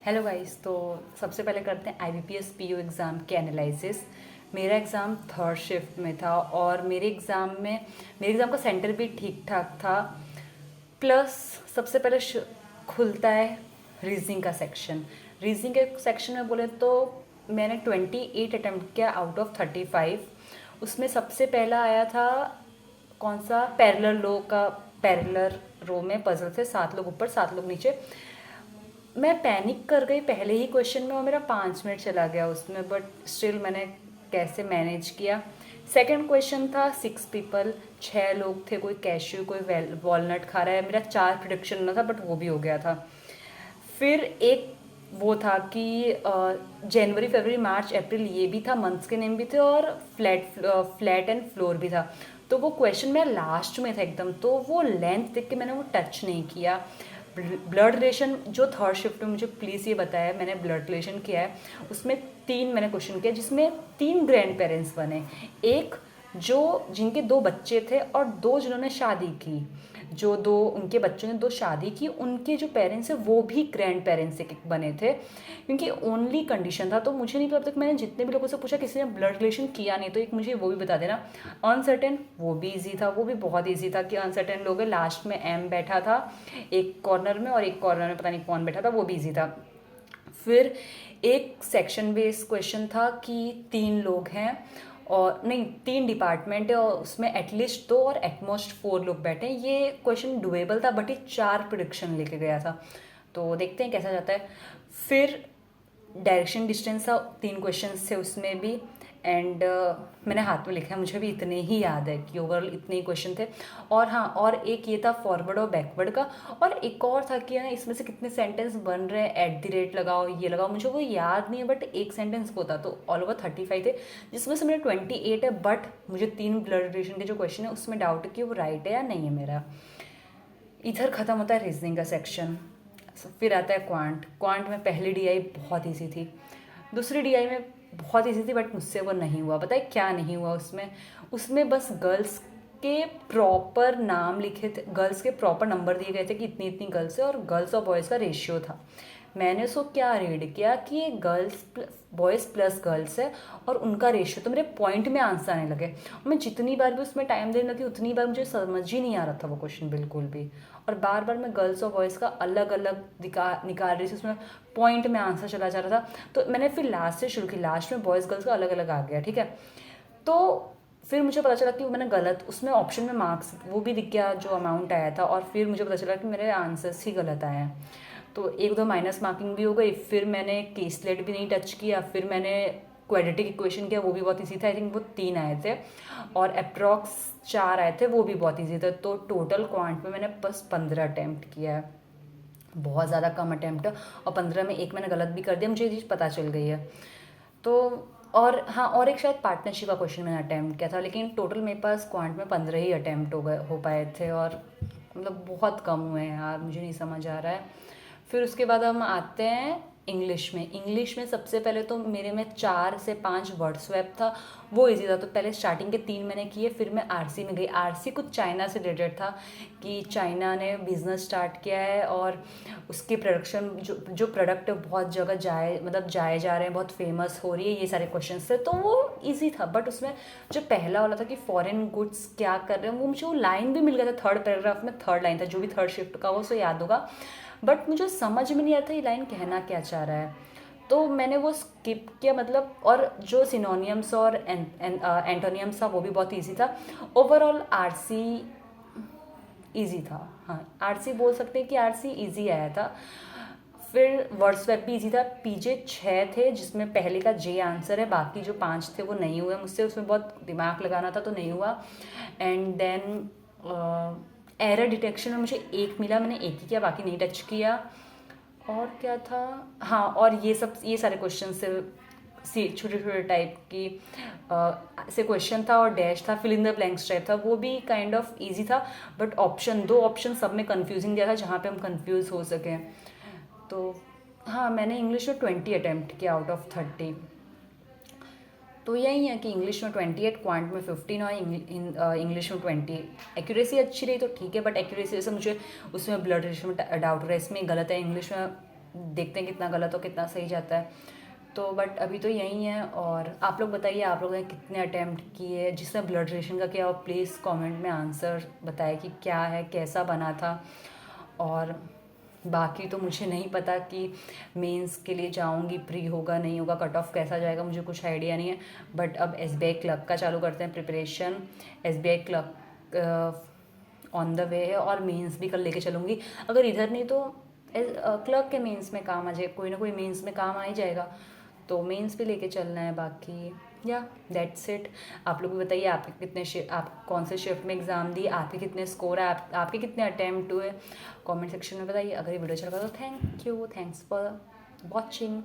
Hello guys. तो सबसे पहले करते हैं IBPS PO एग्ज़ाम के एनालिसिस। मेरा एग्ज़ाम थर्ड शिफ्ट में था और मेरे एग्ज़ाम का सेंटर भी ठीक ठाक था। प्लस सबसे पहले खुलता है रीजनिंग का सेक्शन। रीजनिंग के सेक्शन में बोले तो मैंने 28 अटैम्प्ट किया आउट ऑफ 35। उसमें सबसे पहला आया था कौन सा, पैरेलल रो में पजल थे, 7 लोग ऊपर 7 लोग नीचे। मैं पैनिक कर गई पहले ही क्वेश्चन में और मेरा 5 मिनट चला गया उसमें, बट स्टिल मैंने कैसे मैनेज किया। सेकंड क्वेश्चन था 6 पीपल, 6 लोग थे, कोई कैश्यू कोई वॉलनट खा रहा है। मेरा 4 प्रिडिक्शन होना था बट वो भी हो गया था। फिर एक वो था कि जनवरी फरवरी मार्च अप्रैल ये भी था, मंथ्स के नेम भी थे और फ्लैट एंड फ्लोर भी था। तो वो क्वेश्चन मेरा लास्ट में था एकदम, तो वो लेंथ देख के मैंने वो टच नहीं किया। ब्लड रिलेशन जो थर्ड शिफ्ट में मुझे प्लीज़ ये बताया, मैंने ब्लड रिलेशन किया है। उसमें 3 मैंने क्वेश्चन किया जिसमें 3 ग्रैंड पेरेंट्स बने। एक जो जिनके 2 बच्चे थे और 2 जिन्होंने शादी की, जो 2 उनके बच्चों ने 2 शादी की, उनके जो पेरेंट्स हैं वो भी ग्रैंड पेरेंट्स से बने थे। क्योंकि ओनली कंडीशन था, तो मुझे नहीं पता, अब तक मैंने जितने भी लोगों से पूछा किसी ने ब्लड रिलेशन किया नहीं, तो एक मुझे वो भी बता देना। अनसर्टेन वो भी ईजी था, वो भी बहुत ईजी था कि अनसर्टेन लोग लास्ट में एम बैठा था एक कॉर्नर में और एक कॉर्नर में पता नहीं कौन बैठा था, वो भी ईजी था। फिर एक सेक्शन बेस्ड क्वेश्चन था कि 3 लोग हैं और नहीं 3 डिपार्टमेंट है और उसमें एटलीस्ट 2 और एटमोस्ट 4 लोग बैठे हैं। ये क्वेश्चन डुएबल था बट ये 4 प्रिडिक्शन लेके गया था, तो देखते हैं कैसा जाता है। फिर डायरेक्शन डिस्टेंस था, 3 क्वेश्चन थे उसमें भी। एंड मैंने हाथ में लिखा है, मुझे भी इतने ही याद है कि ओवरऑल इतने ही क्वेश्चन थे। और हाँ, और एक ये था फॉरवर्ड और बैकवर्ड का, और एक और था कि ना इसमें से कितने सेंटेंस बन रहे हैं, एट द रेट लगाओ ये लगाओ, मुझे वो याद नहीं है बट एक सेंटेंस को था। तो ऑल ओवर 35 थे जिसमें से मेरे 28 है, बट मुझे 3 ब्लड रिलेशन के जो क्वेश्चन है उसमें डाउट है कि वो राइट है या नहीं है मेरा। इधर ख़त्म होता है रीजनिंग का सेक्शन। फिर आता है क्वांट में पहली डीआई बहुत ईजी थी, दूसरी डीआई में बहुत ईजी थी बट मुझसे वो नहीं हुआ। बताए क्या नहीं हुआ उसमें? उसमें बस गर्ल्स के प्रॉपर नाम लिखे थे, गर्ल्स के प्रॉपर नंबर दिए गए थे कि इतनी इतनी गर्ल्स है, और गर्ल्स और बॉयज़ का रेशियो था। मैंने उसको क्या रीड किया कि ये बॉयज़ प्लस गर्ल्स है और उनका रेशियो, तो मेरे पॉइंट में आंसर आने लगे। और मैं जितनी बार भी उसमें टाइम देने लगी उतनी बार मुझे समझ ही नहीं आ रहा था वो क्वेश्चन बिल्कुल भी, और बार बार मैं गर्ल्स और बॉयज़ का अलग अलग निकाल रही थी, उसमें पॉइंट में आंसर चला जा रहा था। तो मैंने फिर लास्ट से शुरू की, लास्ट में बॉयज़ गर्ल्स का अलग अलग आ गया, ठीक है। तो फिर मुझे पता चला कि मैंने गलत, उसमें ऑप्शन में मार्क्स वो भी दिख गया जो अमाउंट आया था, और फिर मुझे पता चला कि मेरे आंसर्स ही गलत आए हैं। तो 1-2 माइनस मार्किंग भी हो गई। फिर मैंने केसलेट भी नहीं टच किया। फिर मैंने क्वाड्रेटिक इक्वेशन किया, वो भी बहुत ईजी था, आई थिंक वो 3 आए थे, और अप्रॉक्स 4 आए थे, वो भी बहुत ईजी थे। तो टोटल क्वांट में मैंने बस 15 अटैम्प्ट किया है, बहुत ज़्यादा कम अटैम्प्ट है, और 15 में एक मैंने गलत भी कर दिया, मुझे ये चीज़ पता चल गई है। तो और हाँ, और एक शायद पार्टनरशिप का क्वेश्चन मैंने अटैम्प्ट किया था, लेकिन टोटल मेरे पास क्वांट में 15 ही अटैम्प्ट हो पाए थे, और मतलब बहुत कम हुए हैं यार, मुझे नहीं समझ आ रहा है। फिर उसके बाद हम आते हैं इंग्लिश में सबसे पहले तो मेरे में 4 से 5 वर्ड स्वैप था, वो इजी था। तो पहले स्टार्टिंग के 3 मैंने किए, फिर मैं आरसी में गई। आरसी कुछ चाइना से रिलेटेड था कि चाइना ने बिजनेस स्टार्ट किया है और उसकी प्रोडक्शन जो प्रोडक्ट है बहुत जगह जाए जा रहे हैं, बहुत फेमस हो रही है, ये सारे क्वेश्चन थे, तो वो ईजी था। बट उसमें जो पहला वाला था कि फॉरेन गुड्स क्या कर रहे हैं, वो मुझे वो लाइन भी मिल गया था, थर्ड पैराग्राफ में थर्ड लाइन था, जो भी थर्ड शिफ्ट का वो सो याद होगा, बट मुझे समझ में नहीं आता ये लाइन कहना क्या चाह रहा है, तो मैंने वो स्किप किया। मतलब और जो सिनोनियम्स और एंटोनियम्स था वो भी बहुत ईजी था। ओवरऑल आरसी ईजी था, हाँ आरसी बोल सकते हैं कि आरसी ईजी आया था। फिर वर्डस्वैप भी ईजी था। पीजे 6 थे जिसमें पहले का जे आंसर है, बाकी जो 5 थे वो नहीं हुए मुझसे, उसमें बहुत दिमाग लगाना था तो नहीं हुआ। एंड देन एरर डिटेक्शन में मुझे 1 मिला, मैंने 1 ही किया, बाकी नहीं टच किया। और क्या था, हाँ, और ये सारे क्वेश्चन से छोटे छोटे टाइप की से क्वेश्चन था, और डैश था, fill in the blanks type था, वो भी काइंड ऑफ इजी था। बट दो ऑप्शन सब में कंफ्यूजिंग दिया था जहाँ पे हम कंफ्यूज हो सकें। तो हाँ, मैंने इंग्लिश में 20 अटैम्प्ट किया आउट ऑफ 30। तो यही है कि इंग्लिश में 28, क्वांट में 15 और इंग्लिश में 20। एक्यूरेसी अच्छी रही तो ठीक है, बट एक्यूरेसी जैसे मुझे उसमें ब्लड रिलेशन में डाउट हो रहा है, इसमें गलत है। इंग्लिश में देखते हैं कितना गलत और कितना सही जाता है। तो बट अभी तो यही है। और आप लोग बताइए, आप लोगों ने कितने अटैम्प्ट किए, जिसने ब्लड रिलेशन का किया, और प्लीज़ कमेंट में आंसर बताएं कि क्या है, कैसा बना था। और बाकी तो मुझे नहीं पता कि मेंस के लिए जाऊंगी, प्री होगा नहीं होगा, कट ऑफ कैसा जाएगा, मुझे कुछ आइडिया नहीं है। बट अब SBI क्लर्क का चालू करते हैं preparation. SBI clerk on the way है, और मेंस भी कल लेके चलूँगी। अगर इधर नहीं तो क्लर्क के मेंस में काम आ जाए, कोई ना कोई मेंस में काम आ ही जाएगा, तो मेंस भी लेके चलना है। बाकी या दैट्स इट। आप लोग भी बताइए, आपके कितने आप कौन से शिफ्ट में एग्ज़ाम दी, आपके कितने स्कोर है, आपके कितने अटैम्प्ट हुए, कमेंट सेक्शन में बताइए। अगर ये वीडियो अच्छा लगा तो thank you, thanks for watching.